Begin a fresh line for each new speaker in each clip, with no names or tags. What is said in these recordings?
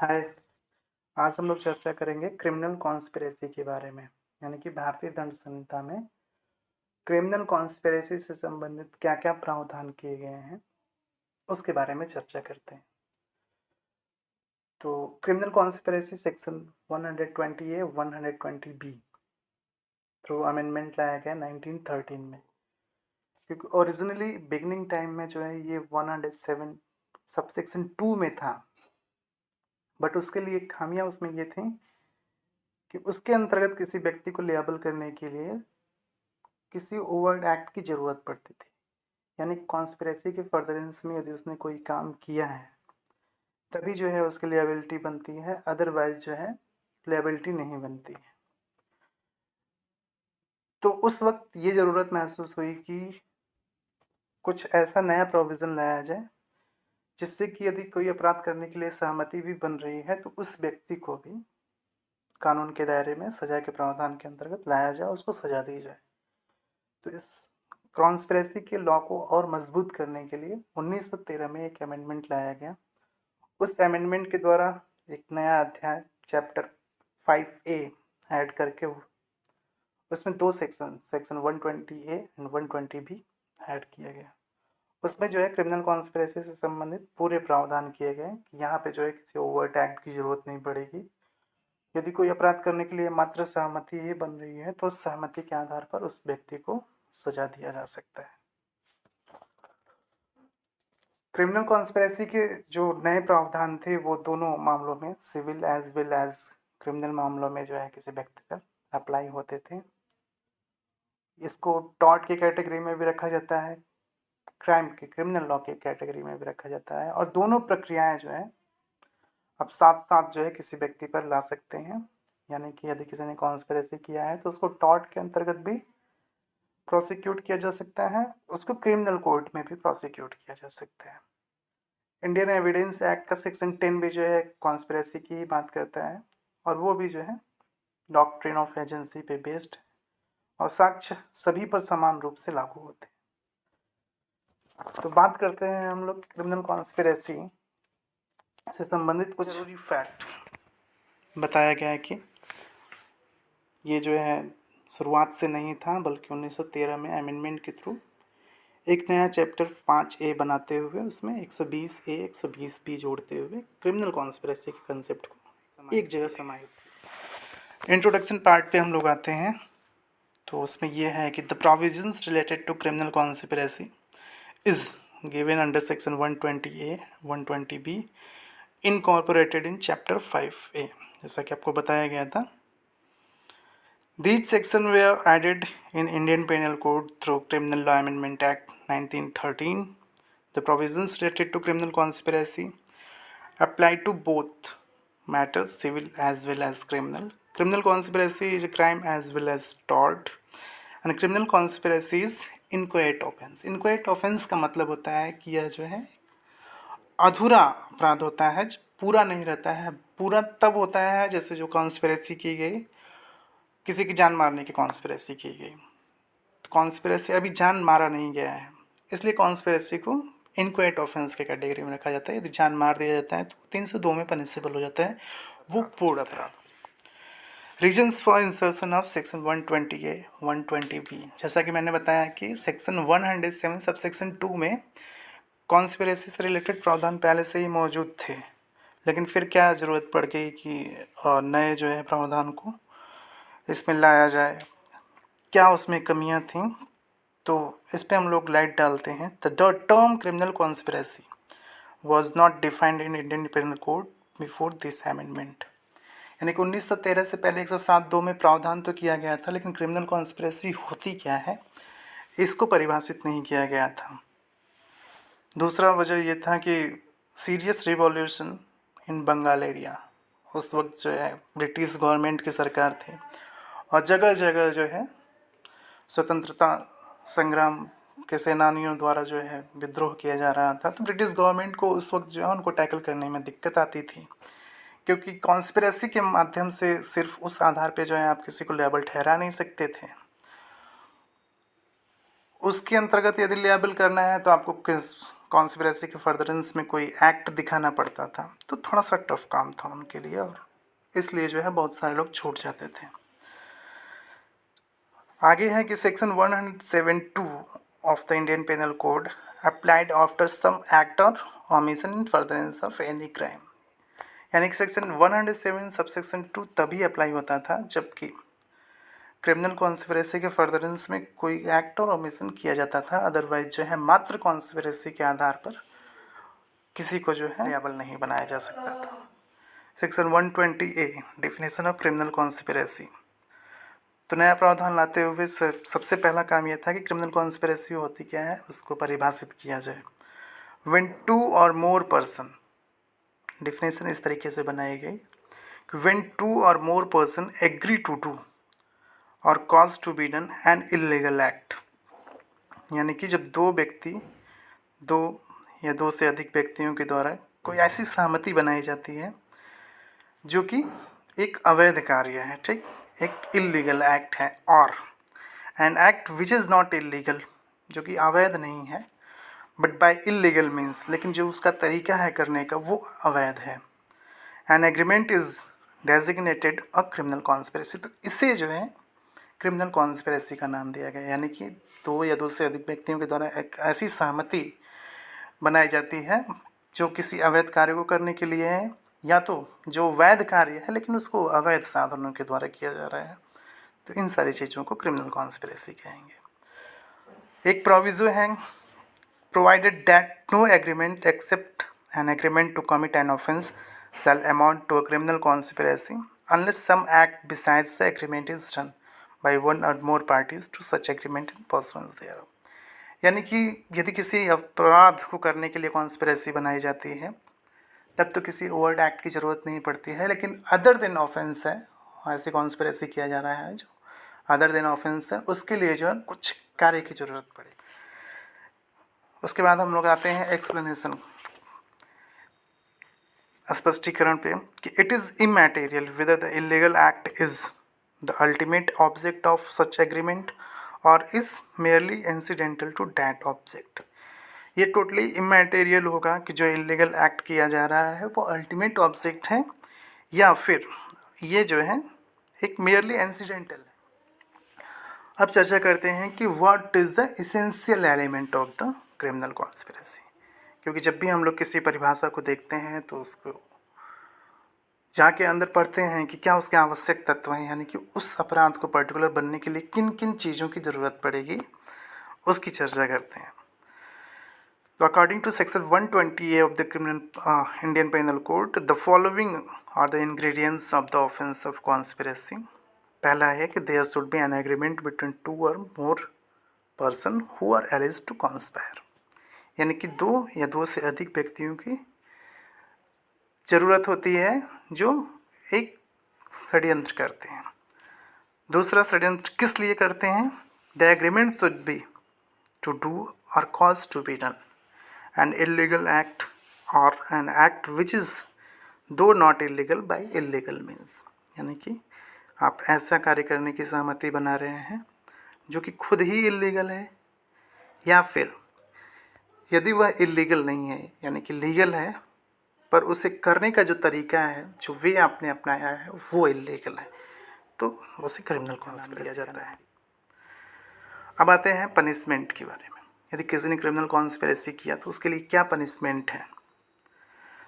हाय। आज हम लोग चर्चा करेंगे क्रिमिनल कॉन्स्पिरेसी के बारे में, यानी कि भारतीय दंड संहिता में क्रिमिनल कॉन्स्पिरेसी से संबंधित क्या क्या प्रावधान किए गए हैं उसके बारे में चर्चा करते हैं। तो criminal conspiracy section 120A 120B through amendment लाया गया 1913 में, क्योंकि ओरिजिनली बिगनिंग टाइम में जो है ये 107 सबसेक्शन 2 में था, बट उसके लिए खामियां उसमें ये थी कि उसके अंतर्गत किसी व्यक्ति को लेबल करने के लिए किसी ओवर्ट एक्ट की ज़रूरत पड़ती थी, यानी कॉन्स्पिरेसी के फर्दरेंस में यदि उसने कोई काम किया है तभी जो है उसकी लिएबिलिटी बनती है, अदरवाइज जो है लिएबिलिटी नहीं बनती है। तो उस वक्त ये ज़रूरत महसूस हुई कि कुछ ऐसा नया प्रोविज़न लाया जाए जिससे कि यदि कोई अपराध करने के लिए सहमति भी बन रही है तो उस व्यक्ति को भी कानून के दायरे में सजा के प्रावधान के अंतर्गत लाया जाए, उसको सजा दी जाए। तो इस कॉन्स्पिरेसी के लॉ को और मजबूत करने के लिए 1913 में एक अमेंडमेंट लाया गया। उस अमेंडमेंट के द्वारा एक नया अध्याय चैप्टर 5A ऐड करके उसमें दो section 120A and 120B add किया गया। उसमें जो है क्रिमिनल कॉन्स्पिरेसी से संबंधित पूरे प्रावधान किए गए कि यहाँ पे जो है किसी ओवर्ट एक्ट की ज़रूरत नहीं पड़ेगी। यदि कोई अपराध करने के लिए मात्र सहमति ही बन रही है तो उस सहमति के आधार पर उस व्यक्ति को सजा दिया जा सकता है। क्रिमिनल कॉन्स्पिरेसी के जो नए प्रावधान थे वो दोनों मामलों में, civil as well as criminal मामलों में जो है किसी व्यक्ति पर अप्लाई होते थे। इसको टॉर्ट की कैटेगरी में भी रखा जाता है, क्राइम के क्रिमिनल लॉ की कैटेगरी में भी रखा जाता है, और दोनों प्रक्रियाएं जो है अब साथ साथ जो है किसी व्यक्ति पर ला सकते हैं। यानी कि यदि किसी ने कॉन्स्पिरेसी किया है तो उसको टॉर्ट के अंतर्गत भी प्रोसिक्यूट किया जा सकता है, उसको क्रिमिनल कोर्ट में भी प्रोसिक्यूट किया जा सकता है। इंडियन एविडेंस एक्ट का सेक्शन 10 भी जो है कॉन्स्पिरेसी की ही बात करता है, और वो भी जो है डॉक्ट्रिन ऑफ एजेंसी पे बेस्ड और साक्ष्य सभी पर समान रूप से लागू होते हैं। तो बात करते हैं हम लोग क्रिमिनल कॉन्स्पिरेसी से संबंधित कुछ जरूरी फैक्ट। बताया गया है कि ये जो है शुरुआत से नहीं था, बल्कि 1913 में अमेंडमेंट के थ्रू एक नया चैप्टर 5A बनाते हुए उसमें 120A 120B जोड़ते हुए क्रिमिनल कॉन्स्पिरेसी के कंसेप्ट को एक जगह समाहित। इंट्रोडक्शन पार्ट पे हम लोग आते हैं, तो उसमें यह है कि the provisions related to criminal conspiracy is given under section 120A 120B incorporated in chapter 5A। जैसा कि आपको बताया गया था, these sections were added in Indian Penal Code through Criminal Law Amendment Act 1913. The provisions related to criminal conspiracy apply to both matters, civil as well as criminal. Criminal conspiracy is a crime as well as tort, and criminal conspiracy is inchoate offense. Inchoate offense का मतलब होता है कि यह जो है अधूरा अपराध होता है, पूरा नहीं रहता है। पूरा तब होता है जैसे जो कॉन्स्पिरेसी की गई, किसी की जान मारने की कॉन्स्पिरेसी की गई। तो कॉन्स्पिरेसी अभी जान मारा नहीं गया है, इसलिए कॉन्स्पिरेसी को इनक्वाइट ऑफेंस के कैटेगरी में रखा जाता है। यदि जान मार दिया जाता है तो 302 में पनिशेबल हो जाता है वो पूर्ण अपराध। Reasons for insertion of section 120A 120B, जैसा कि मैंने बताया कि सेक्शन 107 सब सेक्शन 2 में कॉन्स्पिरेसी से रिलेटेड प्रावधान पहले से ही मौजूद थे, लेकिन फिर क्या ज़रूरत पड़ गई कि नए जो है प्रावधान को इसमें लाया जाए, क्या उसमें कमियां थीं। तो इस पे हम लोग लाइट डालते हैं। The term criminal conspiracy was not defined in Indian penal code before this amendment. यानी कि 1913 से पहले 107(2) में प्रावधान तो किया गया था, लेकिन क्रिमिनल कॉन्स्पिरेसी होती क्या है इसको परिभाषित नहीं किया गया था। दूसरा वजह यह था कि serious revolution in Bengal area, उस वक्त जो है ब्रिटिश गवर्नमेंट की सरकार थी और जगह जगह जो है स्वतंत्रता संग्राम के सेनानियों द्वारा जो है विद्रोह किया जा रहा था। तो ब्रिटिश गवर्नमेंट को उस वक्त जो है उनको टैकल करने में दिक्कत आती थी, क्योंकि कॉन्स्पिरेसी के माध्यम से सिर्फ उस आधार पे जो है आप किसी को लेबल ठहरा नहीं सकते थे। उसके अंतर्गत यदि लेबल करना है तो आपको कॉन्स्पिरेसी के फर्दरेंस में कोई एक्ट दिखाना पड़ता था, तो थोड़ा सा टफ काम था उनके लिए, और इसलिए जो है बहुत सारे लोग छूट जाते थे। आगे है कि section 172 of the Indian penal code applied after some act or omission in furtherance of any crime. यानी कि सेक्शन 107 सबसेक्शन 2 तभी अप्लाई होता था जबकि क्रिमिनल कॉन्स्पिरेसी के फर्दरेंस में कोई एक्ट और ओमिशन किया जाता था। अदरवाइज जो है मात्र कॉन्स्पिरेसी के आधार पर किसी को जो है लायबल नहीं बनाया जा सकता था। Section 120A definition of criminal conspiracy. तो नया प्रावधान लाते हुए सबसे पहला काम यह था कि क्रिमिनल कॉन्स्पिरेसी होती क्या है उसको परिभाषित किया जाए। When 2 or more person, definition इस तरीके से बनाई गई कि when 2 or more person agree to do or cause to be done an illegal act. यानी कि जब दो या दो से अधिक व्यक्तियों के द्वारा कोई ऐसी सहमति बनाई जाती है जो कि एक अवैध कार्य है, ठीक, एक इलीगल एक्ट है, और an act which is not illegal, जो कि अवैध नहीं है, बट बाय इलीगल मीन्स, लेकिन जो उसका तरीका है करने का वो अवैध है। An agreement is designated a criminal conspiracy. तो इसे जो है क्रिमिनल कॉन्स्पिरेसी का नाम दिया गया। यानी कि दो या दो से अधिक व्यक्तियों के द्वारा एक ऐसी सहमति बनाई जाती है जो किसी अवैध कार्य को करने के लिए है, या तो जो वैध कार्य है लेकिन उसको अवैध साधनों के द्वारा किया जा रहा है। तो इन सारी चीज़ों को क्रिमिनल कॉन्स्पिरेसी कहेंगे। एक प्रोविजो है, provided that no agreement except an agreement to commit an offence shall amount to a criminal conspiracy unless some act besides the agreement is done by one or more parties to such agreement in pursuance thereof. यानी कि यदि किसी अपराध को करने के लिए conspiracy बनाई जाती है तब तो किसी ओवर्ट एक्ट की ज़रूरत नहीं पड़ती है, लेकिन अदर देन ऑफेंस है, ऐसी कॉन्स्पिरेसी किया जा रहा है जो अदर देन ऑफेंस है, उसके लिए जो है कुछ कार्य की ज़रूरत पड़ेगी। उसके बाद हम लोग आते हैं एक्सप्लेनेशन, स्पष्टीकरण पे, कि it is immaterial whether the illegal act is the ultimate object of such agreement or is merely incidental to that object. ये टोटली इमैटेरियल होगा कि जो इलीगल एक्ट किया जा रहा है वो अल्टीमेट ऑब्जेक्ट है या फिर ये जो है एक मेयरली इंसिडेंटल है। अब चर्चा करते हैं कि what is the essential element of the criminal conspiracy, क्योंकि जब भी हम लोग किसी परिभाषा को देखते हैं तो उसको जाके अंदर पढ़ते हैं कि क्या उसके आवश्यक तत्व हैं, यानी कि उस अपराध को पर्टिकुलर बनने के लिए किन किन चीज़ों की ज़रूरत पड़ेगी उसकी चर्चा करते हैं। So according to section 120A of the Indian Penal Code, the following are the ingredients of the offense of conspiracy. पहला है कि there should be an agreement between 2 or more person who are alleged to conspire. यानी कि दो या दो से अधिक व्यक्तियों की ज़रूरत होती है जो एक षड्यंत्र करते हैं। दूसरा षड्यंत्र किस लिए करते हैं? The agreement should be to do or cause to be done an illegal act or an act which is though not illegal by illegal means। यानी कि आप ऐसा कार्य करने की सहमति बना रहे हैं जो कि खुद ही इलीगल है, या फिर यदि वह इलीगल नहीं है यानी कि लीगल है पर उसे करने का जो तरीका है, जो वे आपने अपनाया है वो इलीगल है, तो उसे क्रिमिनल कॉन्स्पिरेसी किया जाता है। अब आते हैं पनिशमेंट के बारे में। यदि किसी ने क्रिमिनल कॉन्स्पिरेसी किया तो उसके लिए क्या पनिशमेंट है?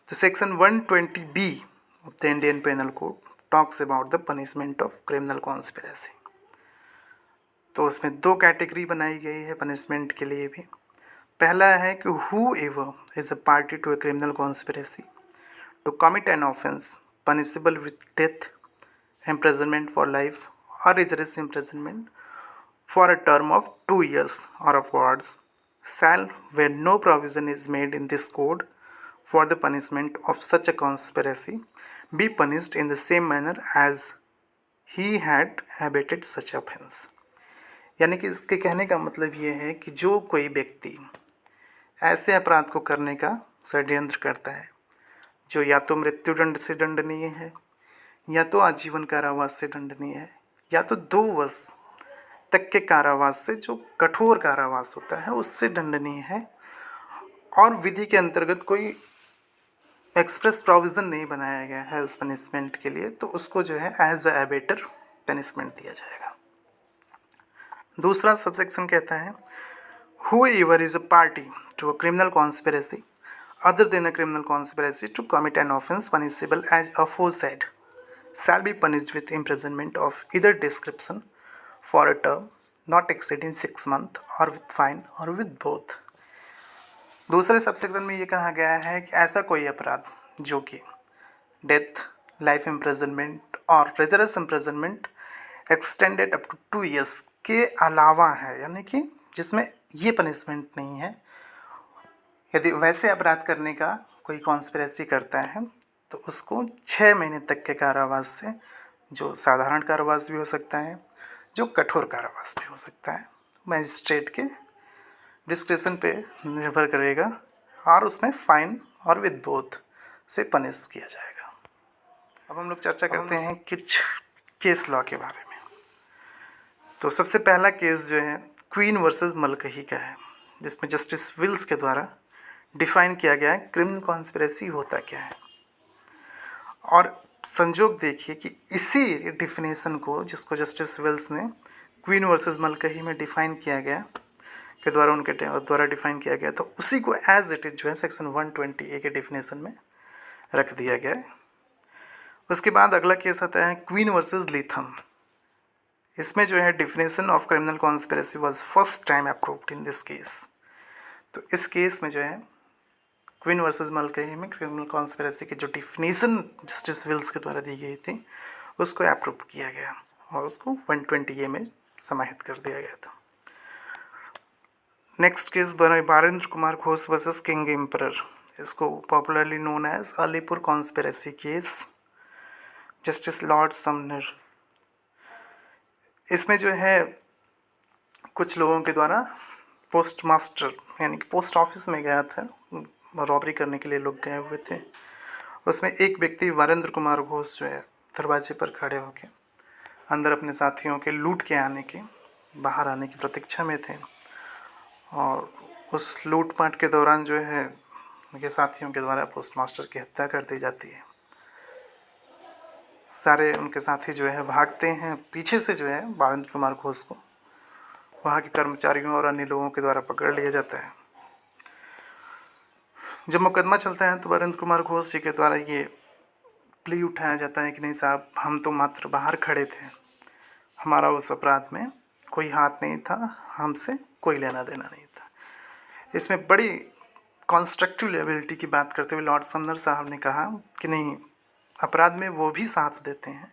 तो section 120B of the Indian penal code talks about the punishment of criminal conspiracy. तो उसमें दो कैटेगरी बनाई गई है पनिशमेंट के लिए भी। पहला है कि whoever is a party to a criminal conspiracy to commit an offence punishable with death, imprisonment for life or rigorous imprisonment for a term of 2 years or upwards shall, where no provision is made in this code for the punishment of such a conspiracy, be punished in the same manner as he had abetted such offense। यानी कि इसके कहने का मतलब ये है कि जो कोई व्यक्ति ऐसे अपराध को करने का षड्यंत्र करता है जो या तो मृत्युदंड से दंडनीय है, या तो आजीवन कारावास से दंडनीय है, या तो 2 वर्ष तक के कारावास से, जो कठोर कारावास होता है, उससे दंडनीय है, और विधि के अंतर्गत कोई एक्सप्रेस प्रोविज़न नहीं बनाया गया है उस पनिशमेंट के लिए, तो उसको जो है एज अ एबेटर पनिशमेंट दिया जाएगा। दूसरा सबसेक्शन कहता है whoever is a party to a criminal conspiracy other than a criminal conspiracy to commit an offence punishable as aforesaid shall be punished with imprisonment of either description for a term not exceeding 6 months or with fine or with both। दूसरे subsection में ये कहा गया है कि ऐसा कोई अपराध जो कि death, life imprisonment or rigorous imprisonment extended up to 2 years के अलावा है, यानी कि जिसमें ये पनिशमेंट नहीं है, यदि वैसे अपराध करने का कोई कॉन्स्पिरेसी करता है तो उसको 6 महीने तक के कारावास से, जो साधारण कारावास भी हो सकता है, जो कठोर कारावास भी हो सकता है, मजिस्ट्रेट के डिस्क्रिप्शन पे निर्भर करेगा, और उसमें फाइन और विद बोथ से पनिश किया जाएगा। अब हम लोग चर्चा करते हैं कुछ केस लॉ के बारे में। तो सबसे पहला केस जो है क्वीन वर्सेस मलकही का है, जिसमें जस्टिस विल्स के द्वारा डिफाइन किया गया है क्रिमिनल कॉन्स्पिरेसी होता क्या है। और संजोग देखिए कि इसी डिफिनेशन को, जिसको जस्टिस विल्स ने क्वीन वर्सेस मलकही में डिफाइन किया गया, के द्वारा उनके द्वारा डिफाइन किया गया, तो उसी को एज इट इज जो है सेक्शन 120A के डिफिनेशन में रख दिया गया है। उसके बाद अगला केस आता है क्वीन वर्सेस लीथम। इसमें जो है definition of criminal conspiracy was first time approved in this case. तो इस केस में जो है क्वीन वर्सेस मलकही में क्रिमिनल कॉन्स्पिरेसी की जो डिफिनेशन जस्टिस विल्स के द्वारा दी गई थी उसको अप्रूव किया गया और उसको 120A में समाहित कर दिया गया था। Next case Barendra Kumar Ghosh versus king emperor. इसको popularly known as Alipur conspiracy case, justice lord Sumner. इसमें जो है कुछ लोगों के द्वारा पोस्ट मास्टर यानी कि पोस्ट ऑफिस में गया था, रॉबरी करने के लिए लोग गए हुए थे। उसमें एक व्यक्ति वीरेंद्र कुमार घोष जो है दरवाजे पर खड़े होकर अंदर अपने साथियों के लूट के आने के, बाहर आने की प्रतीक्षा में थे, और उस लूटपाट के दौरान जो है उनके साथियों के द्वारा पोस्ट मास्टर की हत्या कर दी जाती है। सारे उनके साथी जो है भागते हैं, पीछे से जो है वीरेंद्र कुमार घोष को वहाँ के कर्मचारियों और अन्य लोगों के द्वारा पकड़ लिया जाता है। जब मुकदमा चलता है तो वीरेंद्र कुमार घोष जी के द्वारा ये प्ली उठाया जाता है कि नहीं साहब, हम तो मात्र बाहर खड़े थे, हमारा उस अपराध में कोई हाथ नहीं था, हमसे कोई लेना देना नहीं था। इसमें बड़ी कॉन्स्ट्रक्टिव लेबिलिटी की बात करते हुए लॉर्ड समनर साहब ने कहा कि नहीं, अपराध में वो भी साथ देते हैं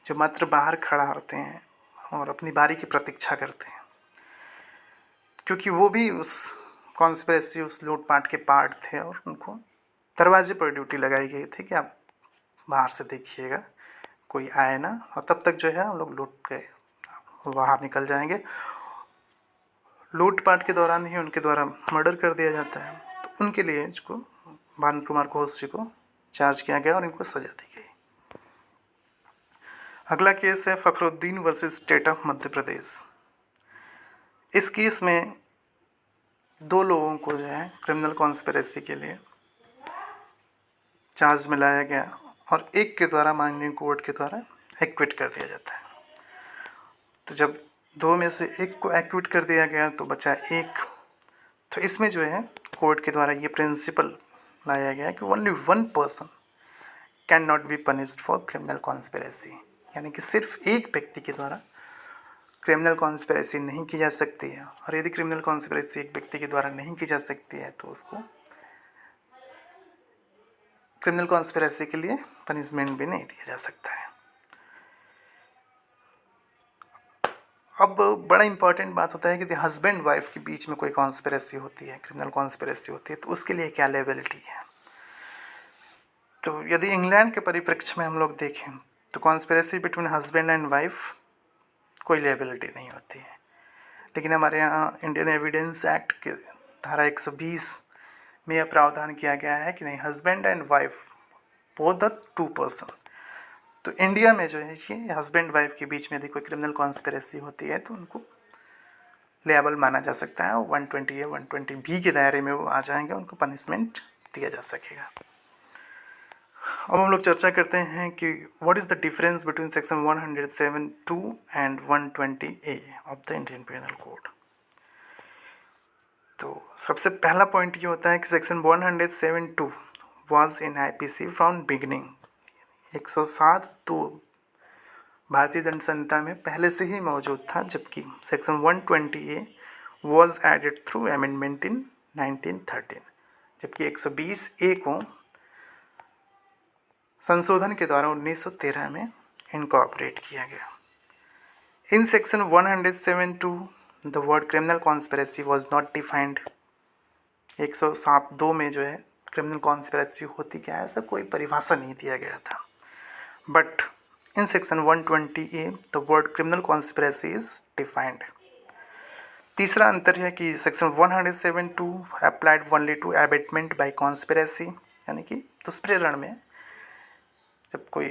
जो मात्र बाहर खड़ा होते हैं और अपनी बारी की प्रतीक्षा करते हैं, क्योंकि वो भी उस कॉन्स्पिरेसी, उस लूटपाट के पार्ट थे और उनको दरवाजे पर ड्यूटी लगाई गई थी कि आप बाहर से देखिएगा, कोई आए ना, और तब तक जो है हम लोग लूट के बाहर निकल जाएंगे। लूटपाट के दौरान ही उनके द्वारा मर्डर कर दिया जाता है, तो उनके लिए इसको वीरेंद्र कुमार घोष जी को चार्ज किया गया और इनको सजा दी गई। अगला केस है Fakhruddin versus state of Madhya Pradesh. इस केस में 2 लोगों को जो है क्रिमिनल कॉन्स्पिरेसी के लिए चार्ज में लाया गया और एक के द्वारा माननीय कोर्ट के द्वारा एक्विट कर दिया जाता है। तो जब 2 में से एक को एक्विट कर दिया गया तो बचा एक। तो इसमें जो है कोर्ट के द्वारा ये प्रिंसिपल लाया गया कि only 1 person can not be punished for criminal conspiracy, यानी कि सिर्फ एक व्यक्ति के द्वारा क्रिमिनल कॉन्स्पिरेसी नहीं की जा सकती है। और यदि क्रिमिनल कॉन्स्पिरेसी एक व्यक्ति के द्वारा नहीं की जा सकती है तो उसको क्रिमिनल कॉन्स्पिरेसी के लिए पनिशमेंट भी नहीं दिया जा सकता है। अब बड़ा इंपॉर्टेंट बात होता है कि हस्बैंड वाइफ के बीच में कोई कॉन्स्पिरेसी होती है, क्रिमिनल कॉन्स्पिरेसी होती है, तो उसके लिए क्या लायबिलिटी है। तो यदि इंग्लैंड के परिप्रेक्ष्य में हम लोग देखें तो conspiracy between husband and wife कोई लायबिलिटी नहीं होती है, लेकिन हमारे यहाँ इंडियन एविडेंस एक्ट के धारा 120 में यह प्रावधान किया गया है कि नहीं, husband and wife both the 2 person. तो इंडिया में जो है कि हस्बैंड वाइफ के बीच में यदि कोई क्रिमिनल कॉन्स्पिरेसी होती है तो उनको लेबल माना जा सकता है। 120A 120B के दायरे में वो आ जाएंगे, उनको पनिशमेंट दिया जा सकेगा। अब हम लोग चर्चा करते हैं कि what is the difference between section 107(2) and 120A of the Indian penal code. तो सबसे पहला पॉइंट ये होता है कि section 107(2) was in IPC from beginning. 107(2) भारतीय दंड संहिता में पहले से ही मौजूद था, जबकि section 120A was added through amendment in 1913, जबकि 120A को संशोधन के द्वारा 1913 में इनकॉर्पोरेट किया गया। In section 107(2) the word criminal conspiracy was not defined. 107(2) में जो है क्रिमिनल कॉन्स्पिरेसी होती क्या है, ऐसा कोई परिभाषा नहीं दिया गया था। But in section 120A the word criminal conspiracy is defined. तीसरा अंतर है कि section 107(2) applied only to abetment by conspiracy, यानी कि दुष्प्रेरण में जब कोई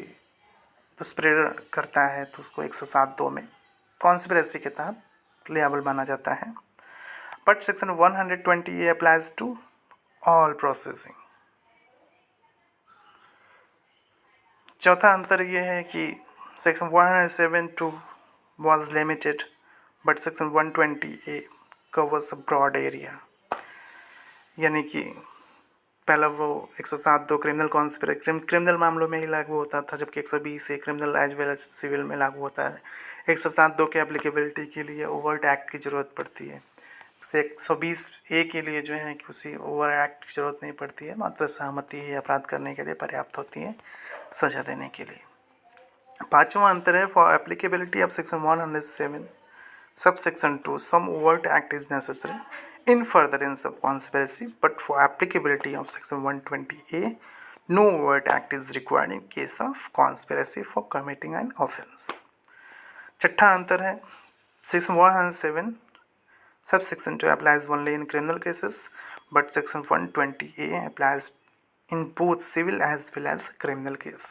दुष्प्रेरण करता है तो उसको 107(2) में कॉन्स्पिरेसी के तहत लेबल माना जाता है। But section 120A applies to all processing. चौथा अंतर यह है कि section 107(2) was limited but section 120A covers a broad area, यानी कि पहला वो 107(2) क्रिमिनल मामलों में ही लागू होता था, जबकि 120A criminal as well as civil में लागू होता है। 107(2) के एप्लीकेबिलिटी के लिए ओवर्ट एक्ट की ज़रूरत पड़ती है। 120A के लिए जो है कि उसी ओवर एक्ट की ज़रूरत नहीं पड़ती है, मात्र सहमति ही अपराध करने के लिए पर्याप्त होती है सजा देने के लिए। पांचवा अंतर है for applicability of section 107 subsection 2 some overt act is necessary in furtherance of conspiracy, but for applicability of section 120A no overt act is required in case of conspiracy for committing an offense। छठा अंतर है section 107 subsection 2 applies only in criminal cases but section 120A applies in both civil as well as criminal case।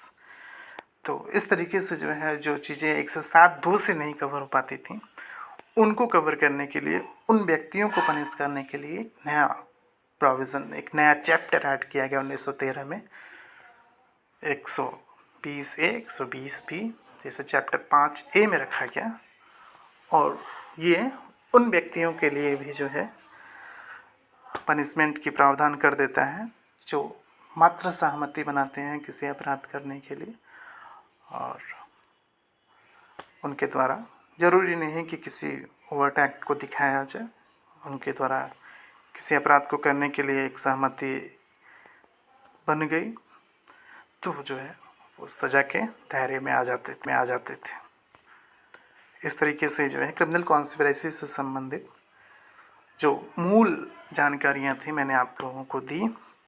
तो इस तरीके से जो है जो चीज़ें 107(2) से नहीं कवर हो पाती थी उनको कवर करने के लिए, उन व्यक्तियों को पनिश करने के लिए एक नया प्रोविज़न, एक नया चैप्टर ऐड किया गया 1913 में। 120A 120B जैसे चैप्टर 5A में रखा गया, और ये उन व्यक्तियों के लिए भी जो है पनिशमेंट की प्रावधान कर देता है जो मात्र सहमति बनाते हैं किसी अपराध करने के लिए, और उनके द्वारा ज़रूरी नहीं कि किसी ओवर्ट एक्ट को दिखाया जाए, उनके द्वारा किसी अपराध को करने के लिए एक सहमति बन गई तो जो है वो सज़ा के दायरे में आ जाते थे। इस तरीके से जो है क्रिमिनल कॉन्स्पिरेसी से संबंधित जो मूल जानकारियाँ थी मैंने आप लोगों को दी।